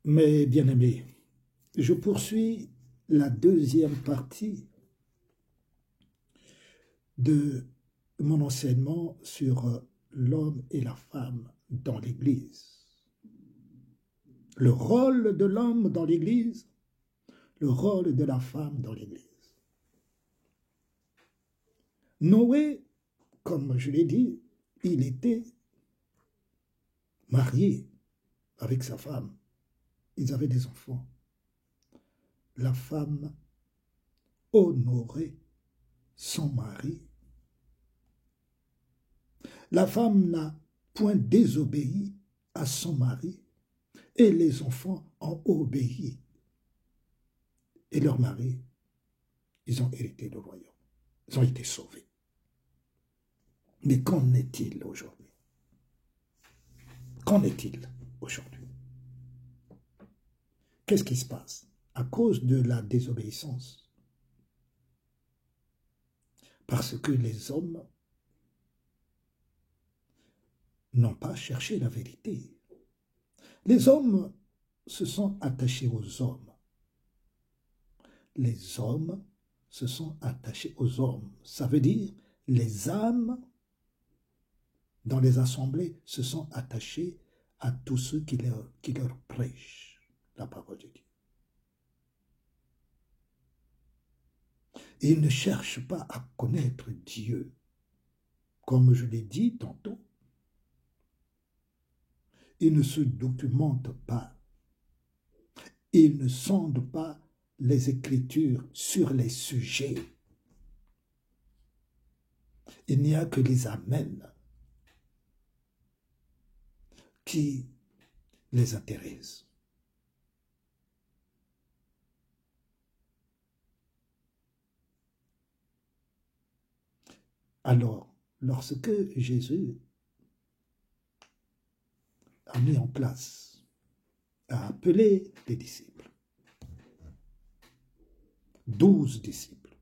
Mes bien-aimés, je poursuis la deuxième partie de mon enseignement sur l'homme et la femme dans l'Église. Le rôle de l'homme dans l'Église, le rôle de la femme dans l'Église. Noé, comme je l'ai dit, il était marié avec sa femme. Ils avaient des enfants. La femme honorait son mari. La femme n'a point désobéi à son mari et les enfants ont obéi. Et leur mari, ils ont hérité le royaume. Ils ont été sauvés. Mais qu'en est-il aujourd'hui? Qu'en est-il aujourd'hui? Qu'est-ce qui se passe? À cause de la désobéissance. Parce que les hommes n'ont pas cherché la vérité. Les hommes se sont attachés aux hommes. Les hommes se sont attachés aux hommes. Ça veut dire les âmes dans les assemblées se sont attachées à tous ceux qui leur prêchent la parole de Dieu. Ils ne cherchent pas à connaître Dieu. Comme je l'ai dit tantôt, ils ne se documentent pas. Ils ne sondent pas les Écritures sur les sujets. Il n'y a que les amens qui les intéressent. Alors, lorsque Jésus a mis en place, a appelé les disciples, 12 disciples,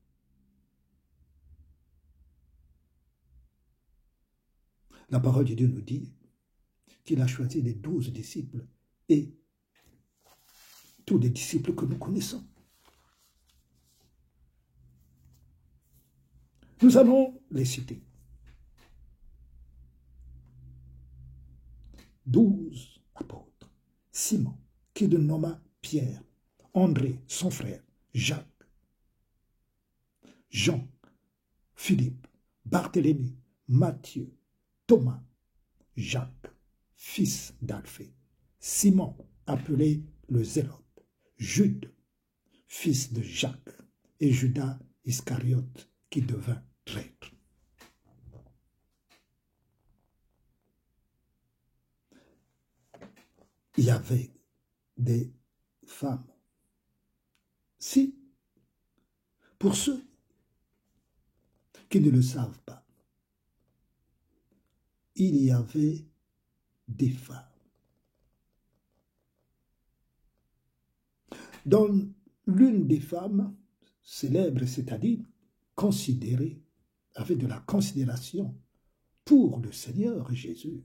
la parole de Dieu nous dit qu'il a choisi les 12 disciples et tous les disciples que nous connaissons. Nous allons les citer. 12 apôtres. Simon, qui le nomma Pierre, André, son frère, Jacques, Jean, Philippe, Barthélemy, Matthieu, Thomas, Jacques, fils d'Alphée, Simon, appelé le Zélote, Jude, fils de Jacques, et Judas Iscariote, qui devint traître. Il y avait des femmes. Si, pour ceux qui ne le savent pas, il y avait des femmes. Dans l'une des femmes célèbres, c'est-à-dire considérées, avait de la considération pour le Seigneur Jésus.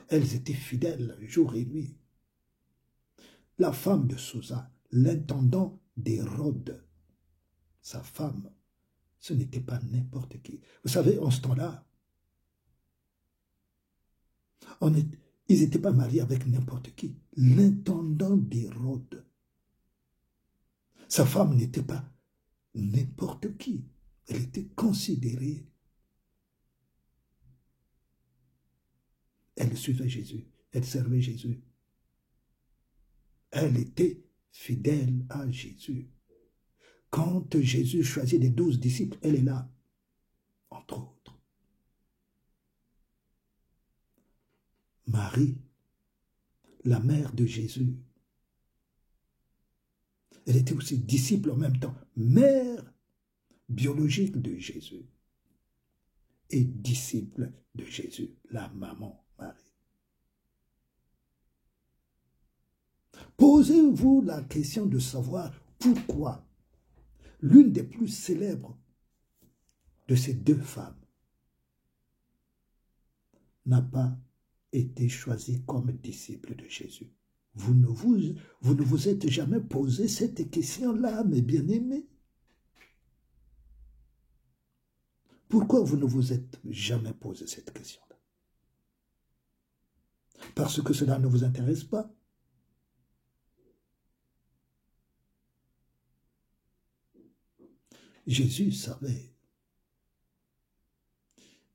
Elles étaient fidèles jour et nuit. La femme de Susa, l'intendant d'Hérode, sa femme, ce n'était pas n'importe qui. Vous savez, en ce temps-là, ils n'étaient pas mariés avec n'importe qui. L'intendant d'Hérode. Sa femme n'était pas n'importe qui. Elle était considérée. Elle suivait Jésus. Elle servait Jésus. Elle était fidèle à Jésus. Quand Jésus choisit les 12 disciples, elle est là, entre autres. Marie, la mère de Jésus, elle était aussi disciple en même temps, mère biologique de Jésus et disciple de Jésus, la maman Marie. Posez-vous la question de savoir pourquoi l'une des plus célèbres de ces deux femmes n'a pas été choisie comme disciple de Jésus. Vous ne vous êtes jamais posé cette question-là, mes bien-aimés. Pourquoi vous ne vous êtes jamais posé cette question-là? Parce que cela ne vous intéresse pas? Jésus savait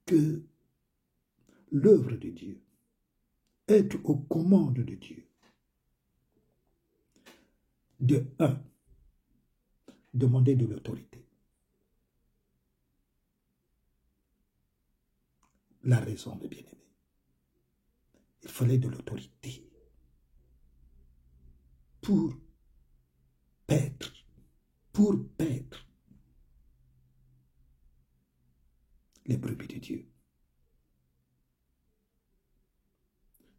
que l'œuvre de Dieu, être aux commandes de Dieu, de un, demander de l'autorité. La raison, mes bien-aimés, il fallait de l'autorité pour paître les brebis de Dieu.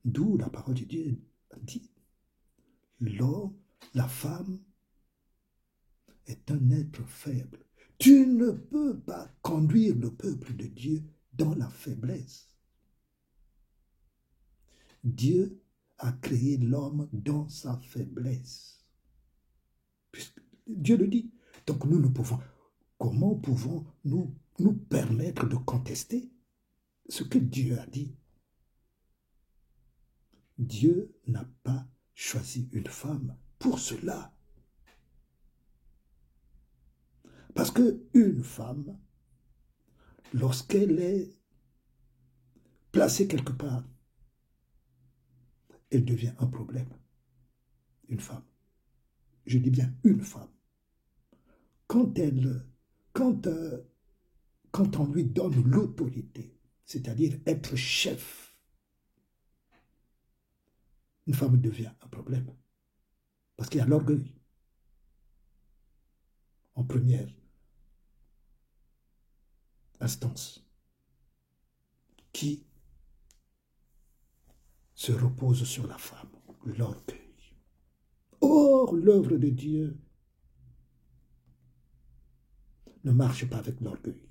D'où la parole de Dieu dit, l'homme, la femme est un être faible. Tu ne peux pas conduire le peuple de Dieu dans la faiblesse. Dieu a créé l'homme dans sa faiblesse. Puisque Dieu le dit. Donc nous ne pouvons, comment pouvons-nous nous permettre de contester ce que Dieu a dit? Dieu n'a pas choisi une femme pour cela. Parce qu'une femme, lorsqu'elle est placée quelque part, elle devient un problème. Une femme. Je dis bien une femme. Quand on lui donne l'autorité, c'est-à-dire être chef, une femme devient un problème. Parce qu'il y a l'orgueil. En première instance, qui se repose sur la femme, l'orgueil. Or, l'œuvre de Dieu ne marche pas avec l'orgueil.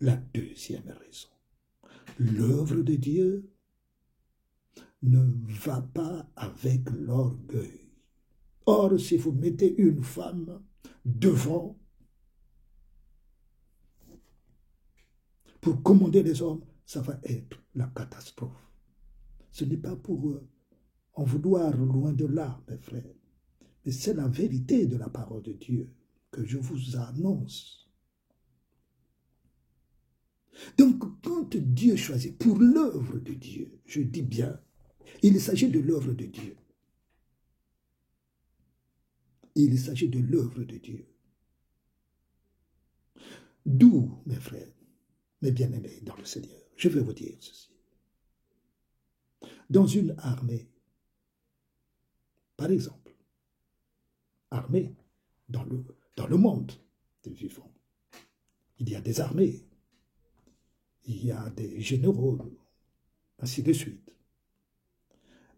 La deuxième raison, l'œuvre de Dieu ne va pas avec l'orgueil. Or, si vous mettez une femme devant pour commander les hommes, ça va être la catastrophe. Ce n'est pas pour en vouloir loin de là, mes frères, mais c'est la vérité de la parole de Dieu que je vous annonce. Donc, quand Dieu choisit pour l'œuvre de Dieu, je dis bien, il s'agit de l'œuvre de Dieu. Il s'agit de l'œuvre de Dieu. D'où, mes frères, mes bien-aimés dans le Seigneur, je vais vous dire ceci. Dans une armée, par exemple, armée dans le monde des vivants, il y a des armées, il y a des généraux, ainsi de suite.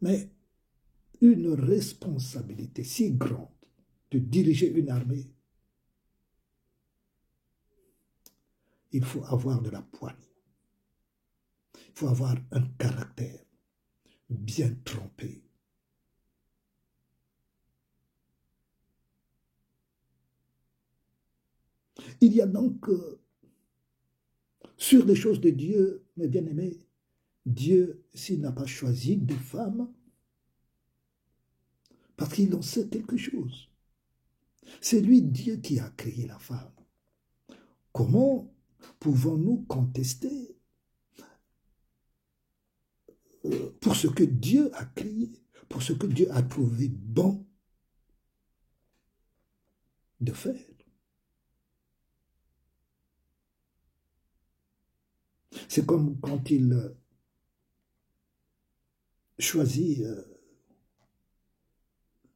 Mais une responsabilité si grande de diriger une armée, il faut avoir de la poigne. Il faut avoir un caractère bien trempé. Il y a donc, sur les choses de Dieu, mes bien-aimés, Dieu, s'il n'a pas choisi de femmes, parce qu'il en sait quelque chose. C'est lui, Dieu, qui a créé la femme. Comment pouvons-nous contester pour ce que Dieu a créé, pour ce que Dieu a trouvé bon de faire? C'est comme quand il choisit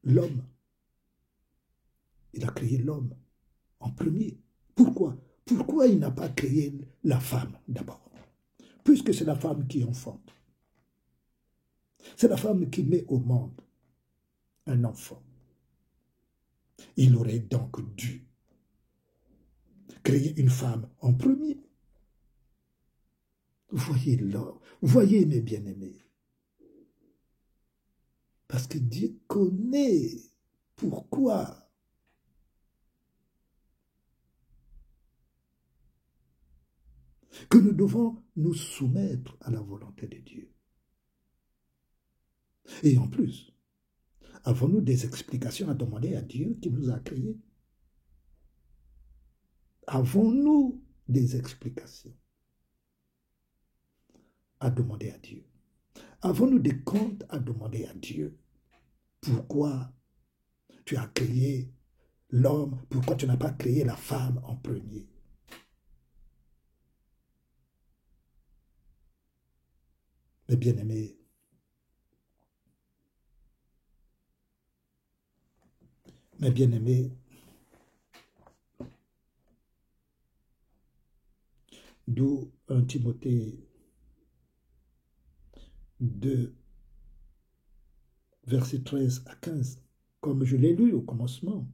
l'homme. Il a créé l'homme en premier. Pourquoi? Pourquoi il n'a pas créé la femme d'abord? Puisque c'est la femme qui enfante. C'est la femme qui met au monde un enfant. Il aurait donc dû créer une femme en premier. Voyez l'homme, voyez mes bien-aimés, Parce que Dieu connaît pourquoi. Que nous devons nous soumettre à la volonté de Dieu. Et en plus, avons-nous des explications à demander à Dieu qui nous a créés? Avons-nous des explications à demander à Dieu? Avons-nous des comptes à demander à Dieu? Pourquoi tu as créé l'homme? Pourquoi tu n'as pas créé la femme en premier? Mes bien-aimés, d'où 1 Timothée 2, versets 13 à 15, comme je l'ai lu au commencement,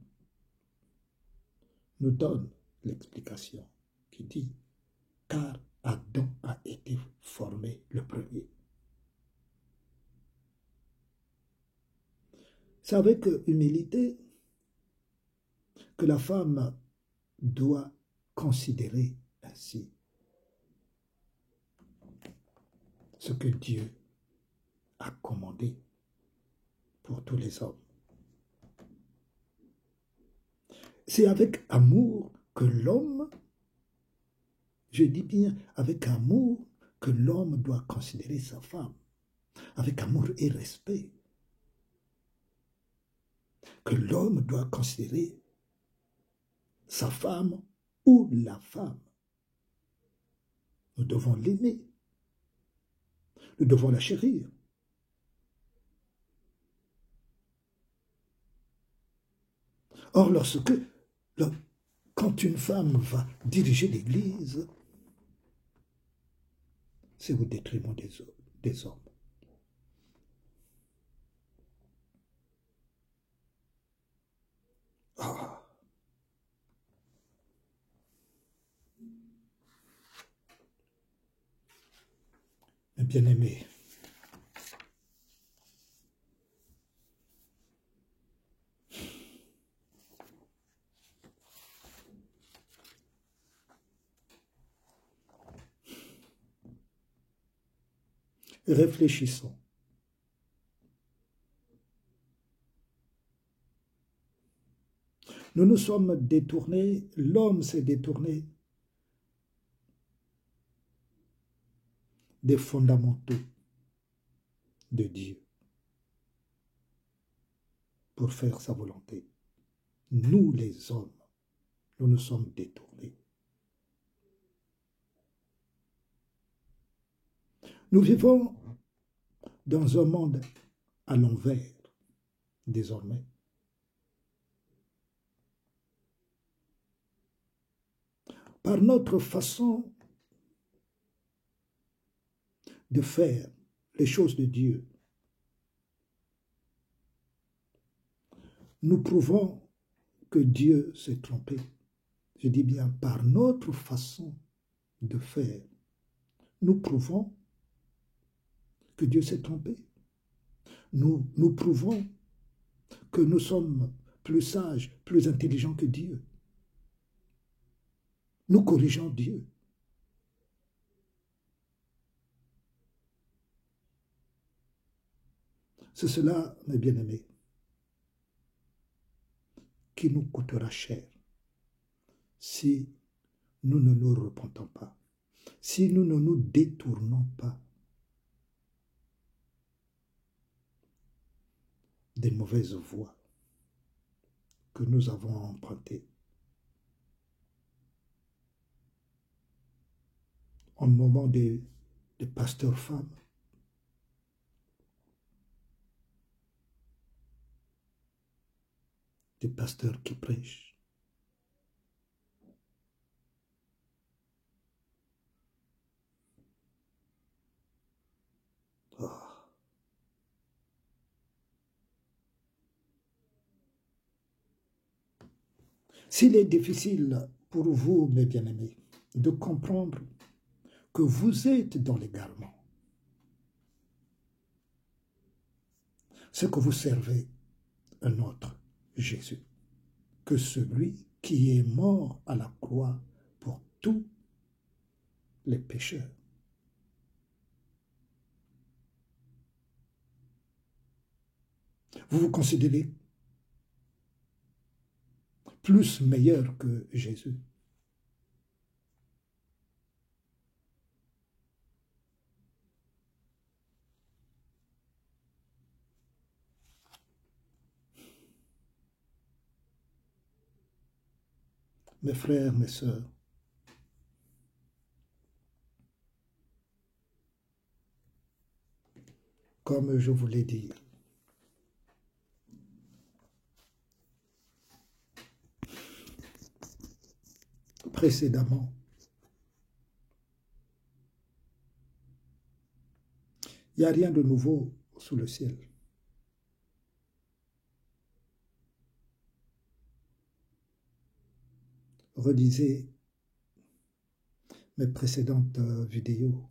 nous donne l'explication qui dit « Car Adam a été formé le premier ». C'est avec humilité que la femme doit considérer ainsi ce que Dieu a commandé pour tous les hommes. C'est avec amour que l'homme, je dis bien avec amour, que l'homme doit considérer sa femme, avec amour et respect, que l'homme doit considérer sa femme ou la femme. Nous devons l'aimer, nous devons la chérir. Or, quand une femme va diriger l'Église, c'est au détriment des hommes. Ah. Mes bien-aimés, réfléchissons. Nous nous sommes détournés, l'homme s'est détourné des fondamentaux de Dieu pour faire sa volonté. Nous les hommes, nous nous sommes détournés. Nous vivons dans un monde à l'envers désormais. Par notre façon de faire les choses de Dieu, nous prouvons que Dieu s'est trompé. Je dis bien par notre façon de faire, nous prouvons que Dieu s'est trompé. Nous prouvons que nous sommes plus sages, plus intelligents que Dieu. Nous corrigeons Dieu. C'est cela, mes bien-aimés, qui nous coûtera cher si nous ne nous repentons pas, si nous ne nous détournons pas des mauvaises voies que nous avons empruntées. En moment des pasteurs femmes, des pasteurs qui prêchent. Oh. S'il est difficile pour vous, mes bien-aimés, de comprendre que vous êtes dans l'égarement, c'est que vous servez un autre Jésus que celui qui est mort à la croix pour tous les pécheurs. Vous vous considérez plus meilleur que Jésus. Mes frères, mes sœurs, comme je vous l'ai dit, précédemment, il n'y a rien de nouveau sous le ciel. Relisez mes précédentes vidéos.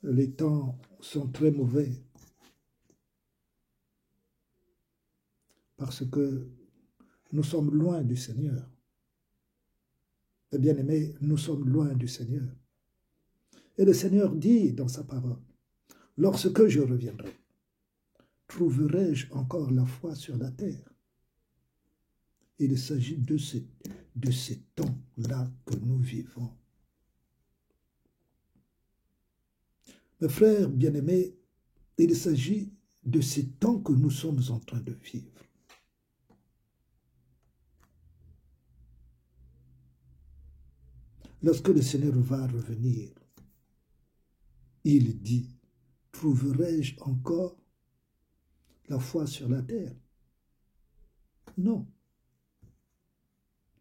Les temps sont très mauvais parce que nous sommes loin du Seigneur. Et bien aimés, nous sommes loin du Seigneur. Et le Seigneur dit dans sa parole, « Lorsque je reviendrai, trouverai-je encore la foi sur la terre ?» Il s'agit de ces temps-là que nous vivons. Mes frères bien-aimés, il s'agit de ces temps que nous sommes en train de vivre. Lorsque le Seigneur va revenir, il dit, « Trouverai-je encore la foi sur la terre ?» Non.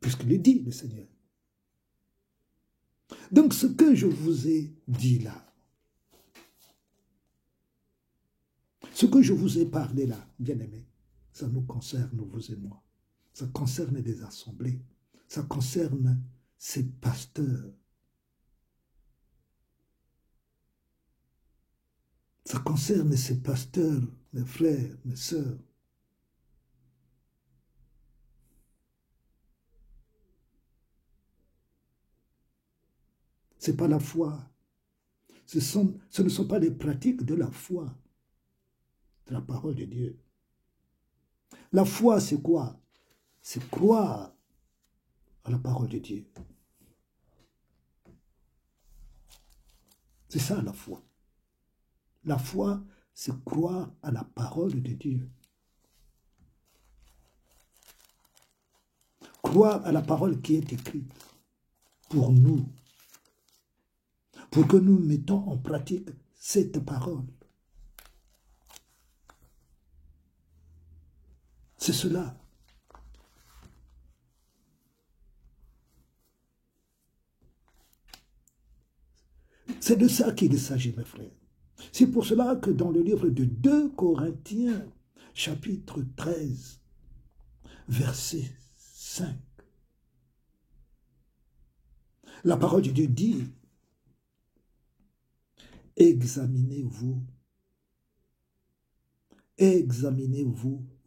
Puisqu'il le dit, le Seigneur. Donc ce que je vous ai dit là, ce que je vous ai parlé là, bien-aimés, ça nous concerne, vous et moi. Ça concerne des assemblées. Ça concerne ces pasteurs. Ça concerne ces pasteurs, mes frères, mes sœurs. Ce n'est pas la foi. Ce ne sont pas les pratiques de la foi, de la parole de Dieu. La foi, c'est quoi? C'est croire à la parole de Dieu. C'est ça la foi. La foi, c'est croire à la parole de Dieu. Croire à la parole qui est écrite pour nous, pour que nous mettons en pratique cette parole. C'est cela. C'est de ça qu'il s'agit, mes frères. C'est pour cela que dans le livre de 2 Corinthiens, chapitre 13, verset 5, la parole de Dieu dit, « Examinez-vous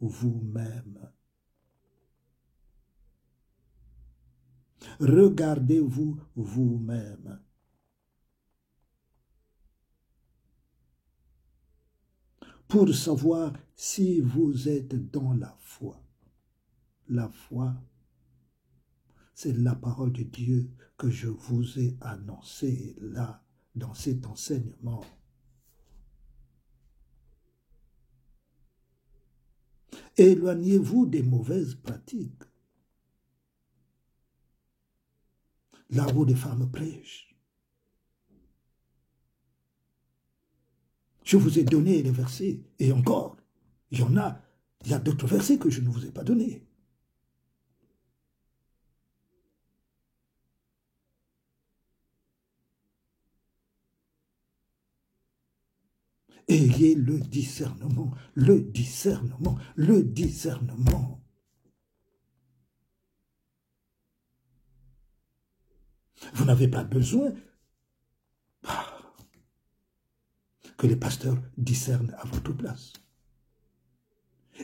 vous-même. Regardez-vous vous-même. Pour savoir si vous êtes dans la foi. » La foi, c'est la parole de Dieu que je vous ai annoncée là, dans cet enseignement. Éloignez-vous des mauvaises pratiques. Là où les femmes prêchent. Je vous ai donné les versets, et encore, il y a d'autres versets que je ne vous ai pas donnés. Ayez le discernement, le discernement, le discernement. Vous n'avez pas besoin que les pasteurs discernent à votre place.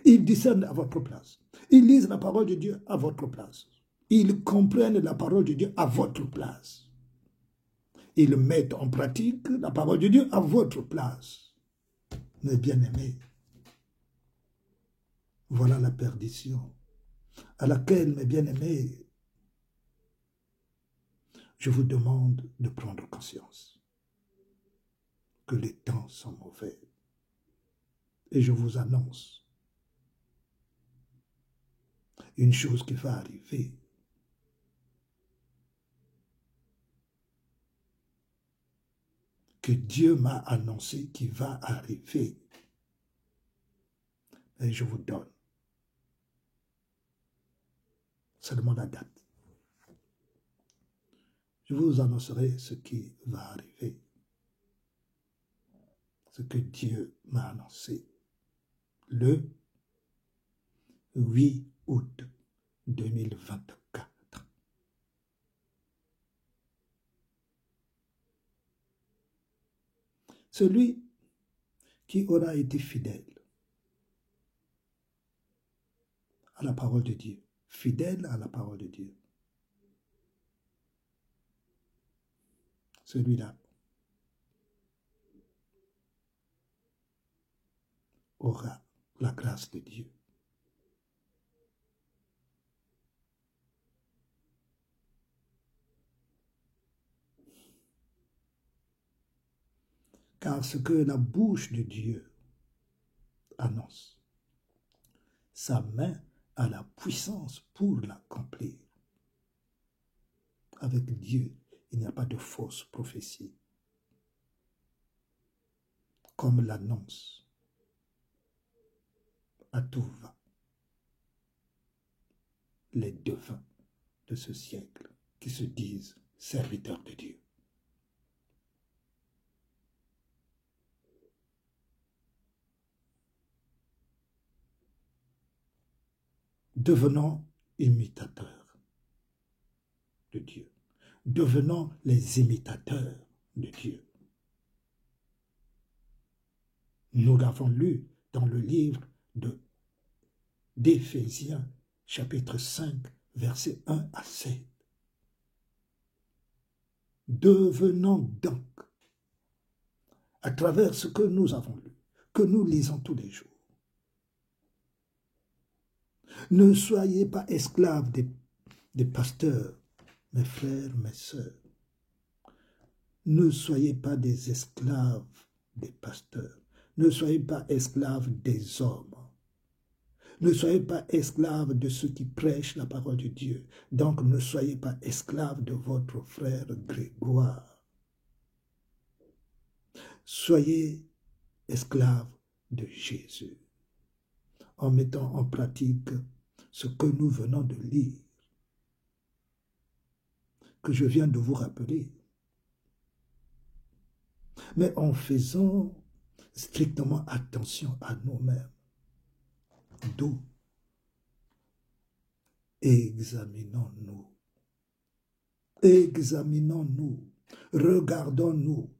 Ils discernent à votre place. Ils lisent la parole de Dieu à votre place. Ils comprennent la parole de Dieu à votre place. Ils mettent en pratique la parole de Dieu à votre place. Mes bien-aimés, voilà la perdition à laquelle, mes bien-aimés, je vous demande de prendre conscience que les temps sont mauvais. Et je vous annonce une chose qui va arriver. Que Dieu m'a annoncé qui va arriver. Et je vous donne seulement la date. Je vous annoncerai ce qui va arriver. Ce que Dieu m'a annoncé. Le 8 août 2024. Celui qui aura été fidèle à la parole de Dieu, fidèle à la parole de Dieu, celui-là aura la grâce de Dieu. Car ce que la bouche de Dieu annonce, sa main a la puissance pour l'accomplir. Avec Dieu, il n'y a pas de fausse prophétie. Comme l'annonce à tout va les devins de ce siècle qui se disent serviteurs de Dieu. Devenons imitateurs de Dieu. Devenons les imitateurs de Dieu. Nous l'avons lu dans le livre d'Éphésiens, chapitre 5, versets 1 à 7. Devenons donc, à travers ce que nous avons lu, que nous lisons tous les jours, ne soyez pas esclaves des pasteurs, mes frères, mes sœurs. Ne soyez pas des esclaves des pasteurs. Ne soyez pas esclaves des hommes. Ne soyez pas esclaves de ceux qui prêchent la parole de Dieu. Donc ne soyez pas esclaves de votre frère Grégoire. Soyez esclaves de Jésus, en mettant en pratique ce que nous venons de lire, que je viens de vous rappeler, mais en faisant strictement attention à nous-mêmes. D'où examinons-nous, regardons-nous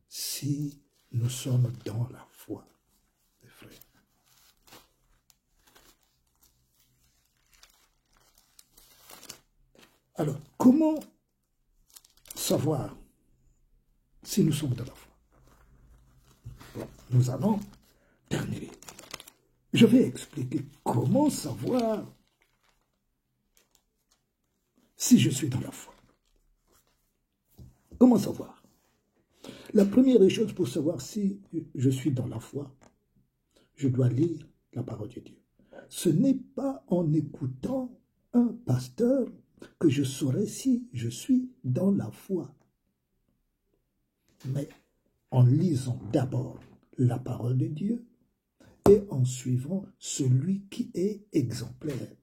si nous sommes dans la foi, mes frères. Alors, comment savoir si nous sommes dans la foi? Bon, nous allons terminer. Je vais expliquer comment savoir si je suis dans la foi. Comment savoir? La première des choses pour savoir si je suis dans la foi, je dois lire la parole de Dieu. Ce n'est pas en écoutant un pasteur que je saurai si je suis dans la foi, mais en lisant d'abord la parole de Dieu et en suivant celui qui est exemplaire.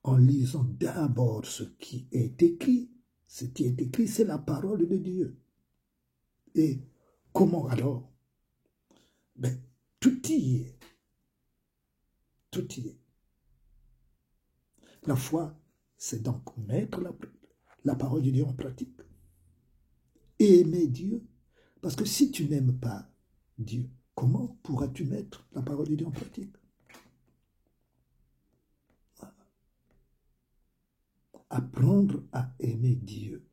En lisant d'abord ce qui est écrit. Ce qui est écrit, c'est la parole de Dieu. Et comment alors? Ben, tout y est. Tout y est. La foi, c'est donc mettre la parole de Dieu en pratique. Et aimer Dieu. Parce que si tu n'aimes pas Dieu, comment pourras-tu mettre la parole de Dieu en pratique? Apprendre à aimer Dieu.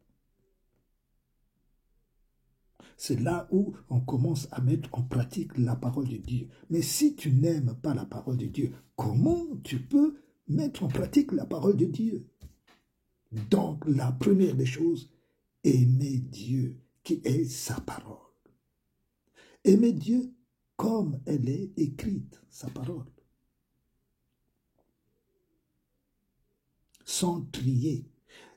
C'est là où on commence à mettre en pratique la parole de Dieu. Mais si tu n'aimes pas la parole de Dieu, comment tu peux mettre en pratique la parole de Dieu? Donc, la première des choses, aimer Dieu, qui est sa parole. Aimer Dieu comme elle est écrite, sa parole. Sans trier.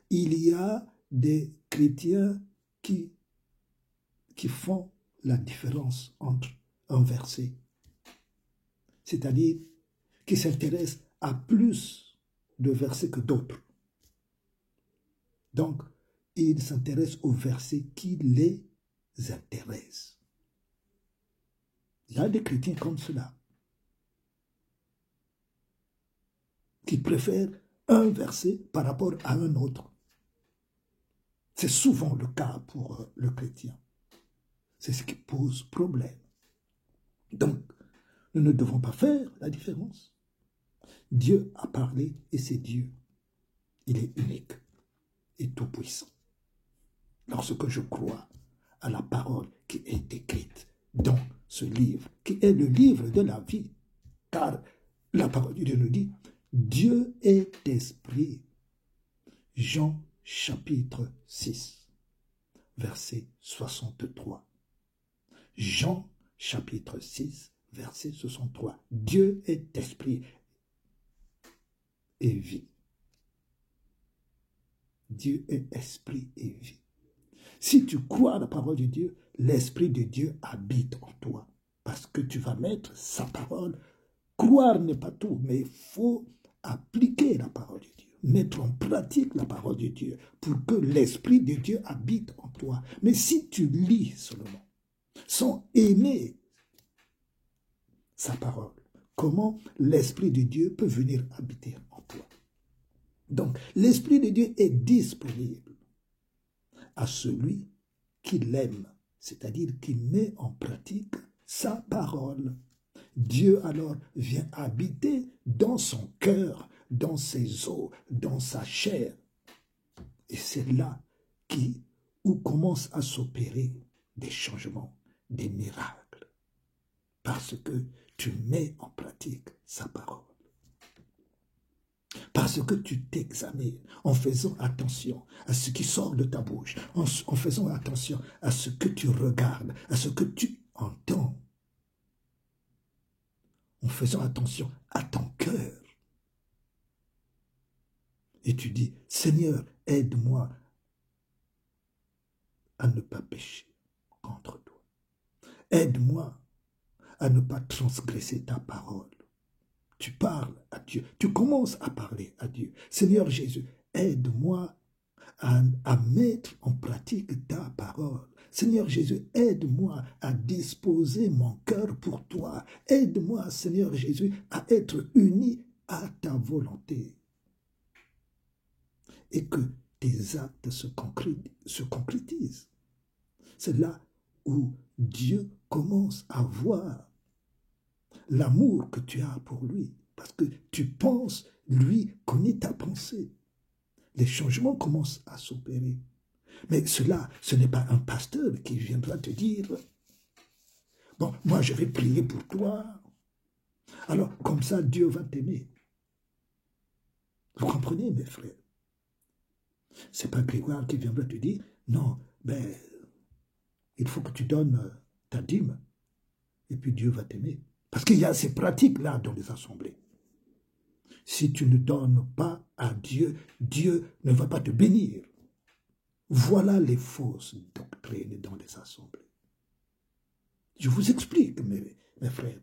Il y a des chrétiens qui font la différence entre un verset, c'est-à-dire qui s'intéressent à plus de versets que d'autres. Donc, ils s'intéressent aux versets qui les intéressent. Il y a des chrétiens comme cela, qui préfèrent un verset par rapport à un autre. C'est souvent le cas pour le chrétien. C'est ce qui pose problème. Donc, nous ne devons pas faire la différence. Dieu a parlé et c'est Dieu. Il est unique et tout-puissant. Lorsque je crois à la parole qui est écrite dans ce livre, qui est le livre de la vie, car la parole de Dieu nous dit, Dieu est esprit. Jean chapitre 6, verset 63. Jean chapitre 6, verset 63. Dieu est esprit et vie. Dieu est esprit et vie. Si tu crois à la parole de Dieu, l'esprit de Dieu habite en toi. Parce que tu vas mettre sa parole. Croire n'est pas tout, mais il faut appliquer la parole de Dieu. Mettre en pratique la parole de Dieu pour que l'esprit de Dieu habite en toi. Mais si tu lis seulement, sans aimer sa parole, comment l'esprit de Dieu peut venir habiter en toi? Donc, l'esprit de Dieu est disponible à celui qui l'aime, c'est-à-dire qui met en pratique sa parole. Dieu alors vient habiter dans son cœur, dans ses os, dans sa chair. Et c'est là où commencent à s'opérer des changements, des miracles, parce que tu mets en pratique sa parole. Parce que tu t'examines en faisant attention à ce qui sort de ta bouche, en faisant attention à ce que tu regardes, à ce que tu entends, en faisant attention à ton cœur. Et tu dis, Seigneur, aide-moi à ne pas pécher contre toi. Aide-moi à ne pas transgresser ta parole. Tu parles à Dieu, tu commences à parler à Dieu. Seigneur Jésus, aide-moi à mettre en pratique ta parole. Seigneur Jésus, aide-moi à disposer mon cœur pour toi. Aide-moi, Seigneur Jésus, à être uni à ta volonté. Et que tes actes se concrétisent. C'est là où Dieu commence à voir l'amour que tu as pour lui. Parce que tu penses, lui connaît ta pensée. Les changements commencent à s'opérer. Mais cela, ce n'est pas un pasteur qui viendra te dire, bon, moi je vais prier pour toi. Alors, comme ça, Dieu va t'aimer. Vous comprenez, mes frères? Ce n'est pas Grégoire qui viendra te dire, non, ben, il faut que tu donnes ta dîme, et puis Dieu va t'aimer. Parce qu'il y a ces pratiques-là dans les assemblées. Si tu ne donnes pas à Dieu, Dieu ne va pas te bénir. Voilà les fausses doctrines dans les assemblées. Je vous explique, mes frères.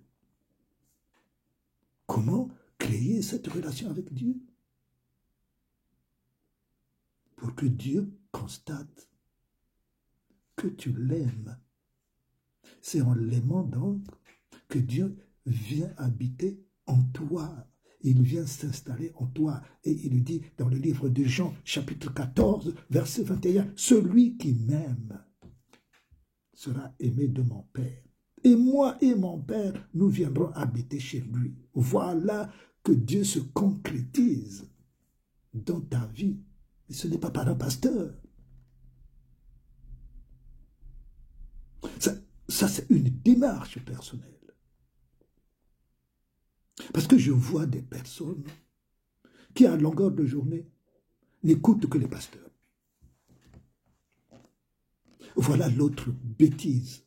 Comment créer cette relation avec Dieu? Pour que Dieu constate que tu l'aimes. C'est en l'aimant donc que Dieu vient habiter en toi. il vient s'installer en toi. Et il dit dans le livre de Jean, chapitre 14, verset 21, « Celui qui m'aime sera aimé de mon Père. Et moi et mon Père, nous viendrons habiter chez lui. » Voilà que Dieu se concrétise dans ta vie. Et ce n'est pas par un pasteur. Ça c'est une démarche personnelle. Parce que je vois des personnes qui, à longueur de journée, n'écoutent que les pasteurs. Voilà l'autre bêtise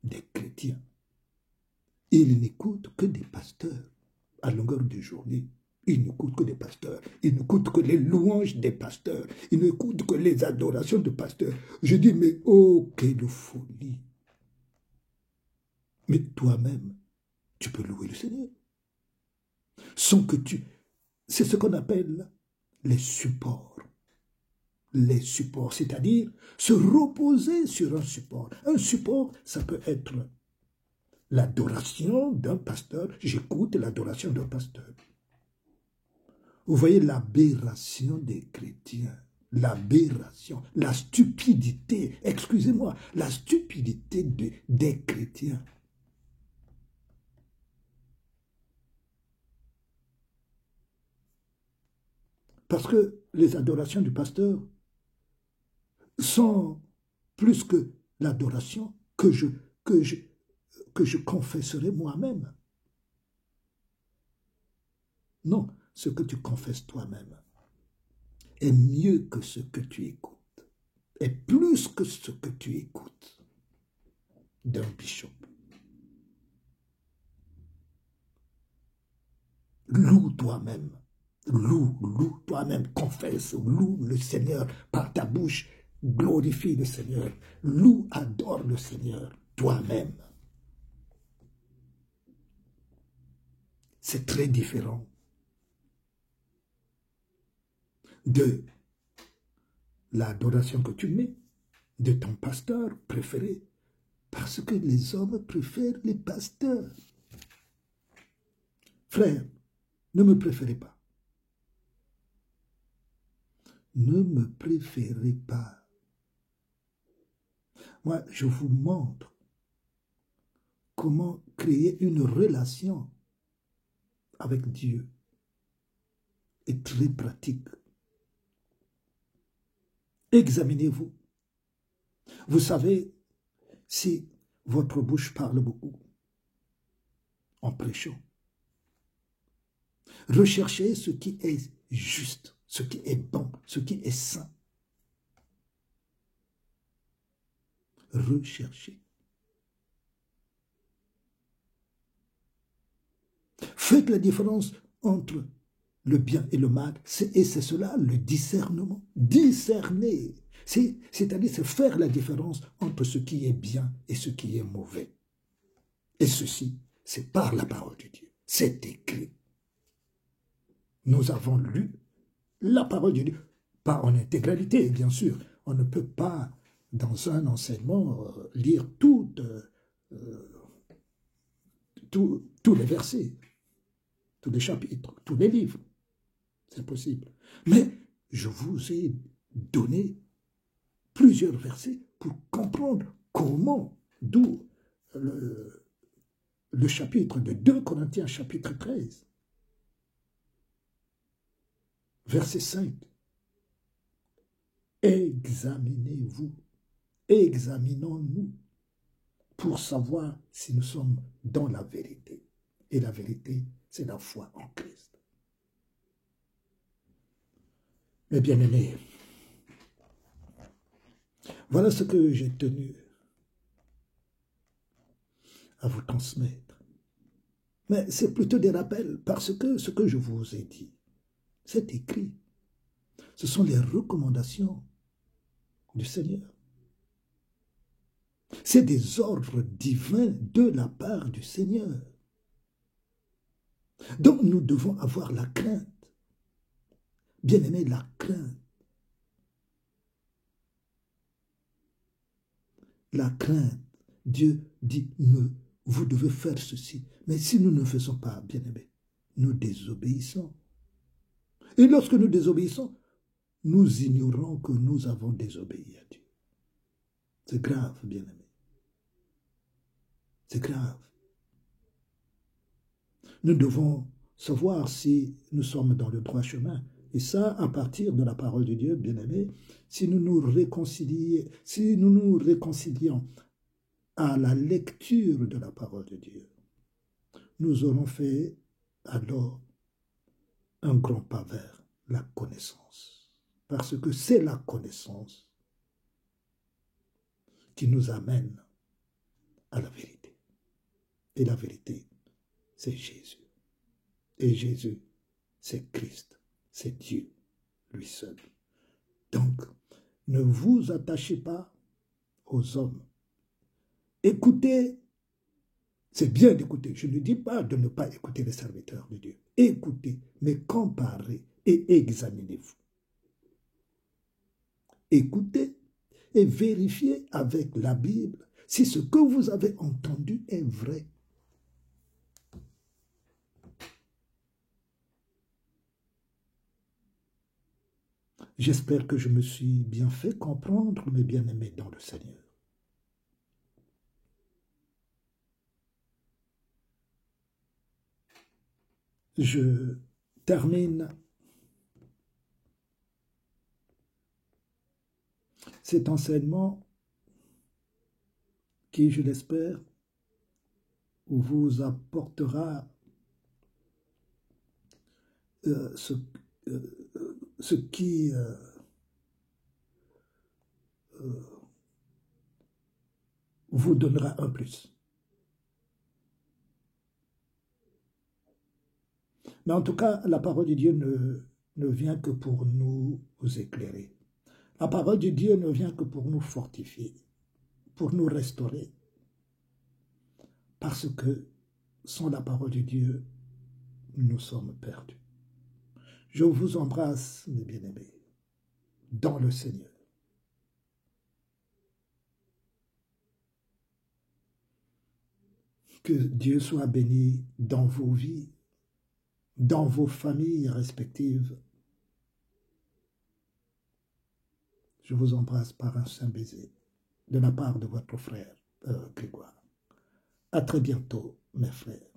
des chrétiens. Ils n'écoutent que des pasteurs à longueur de journée. Ils n'écoutent que des pasteurs. Ils n'écoutent que les louanges des pasteurs. Ils n'écoutent que les adorations de pasteurs. Je dis, mais oh, quelle folie! Mais toi-même, tu peux louer le Seigneur. Sans que tu... C'est ce qu'on appelle les supports. Les supports, c'est-à-dire se reposer sur un support. Un support, ça peut être l'adoration d'un pasteur. J'écoute l'adoration d'un pasteur. Vous voyez l'aberration des chrétiens. L'aberration, la stupidité, excusez-moi, la stupidité des chrétiens. Parce que les adorations du pasteur sont plus que l'adoration que je confesserai moi-même. Non, ce que tu confesses toi-même est mieux que ce que tu écoutes, est plus que ce que tu écoutes d'un bishop. Loue toi-même. Loue toi-même, confesse, loue le Seigneur par ta bouche, glorifie le Seigneur, loue, adore le Seigneur, toi-même. C'est très différent de l'adoration que tu mets de ton pasteur préféré, parce que les hommes préfèrent les pasteurs. Frère, ne me préférez pas. Ne me préférez pas. Moi, je vous montre comment créer une relation avec Dieu. Et très pratique. Examinez-vous. Vous savez, si votre bouche parle beaucoup en prêchant, recherchez ce qui est juste, ce qui est bon, ce qui est sain. Recherchez. Faites la différence entre le bien et le mal, et c'est cela le discernement. Discerner, c'est-à-dire c'est faire la différence entre ce qui est bien et ce qui est mauvais. Et ceci, c'est par la parole de Dieu. C'est écrit. Nous avons lu la parole de Dieu, pas en intégralité, bien sûr. On ne peut pas, dans un enseignement, lire tous les versets, tous les chapitres, tous les livres. C'est possible. Mais je vous ai donné plusieurs versets pour comprendre comment, d'où le chapitre de 2 Corinthiens, chapitre 13, verset 5. Examinez-vous, examinons-nous pour savoir si nous sommes dans la vérité. Et la vérité, c'est la foi en Christ. Mes bien-aimés, voilà ce que j'ai tenu à vous transmettre. Mais c'est plutôt des rappels, parce que ce que je vous ai dit, c'est écrit. Ce sont les recommandations du Seigneur. C'est des ordres divins de la part du Seigneur. Donc nous devons avoir la crainte. Bien-aimé, la crainte. La crainte. Dieu dit, vous devez faire ceci. Mais si nous ne faisons pas, bien-aimé, nous désobéissons. Et lorsque nous désobéissons, nous ignorons que nous avons désobéi à Dieu. C'est grave, bien-aimés. C'est grave. Nous devons savoir si nous sommes dans le droit chemin. Et ça, à partir de la parole de Dieu, bien-aimés, si nous nous réconcilions à la lecture de la parole de Dieu, nous aurons fait alors un grand pas vers la connaissance. Parce que c'est la connaissance qui nous amène à la vérité. Et la vérité, c'est Jésus. Et Jésus, c'est Christ, c'est Dieu, lui seul. Donc, ne vous attachez pas aux hommes. Écoutez, c'est bien d'écouter. Je ne dis pas de ne pas écouter les serviteurs de Dieu. Écoutez, mais comparez et examinez-vous. Écoutez et vérifiez avec la Bible si ce que vous avez entendu est vrai. J'espère que je me suis bien fait comprendre, mes bien-aimés dans le Seigneur. Je termine cet enseignement qui, je l'espère, vous apportera ce qui vous donnera un plus. Mais en tout cas, la parole de Dieu ne vient que pour nous éclairer. La parole de Dieu ne vient que pour nous fortifier, pour nous restaurer. Parce que sans la parole de Dieu, nous sommes perdus. Je vous embrasse, mes bien-aimés, dans le Seigneur. Que Dieu soit béni dans vos vies, dans vos familles respectives. Je vous embrasse par un saint baiser de la part de votre frère Grégoire. À très bientôt, mes frères.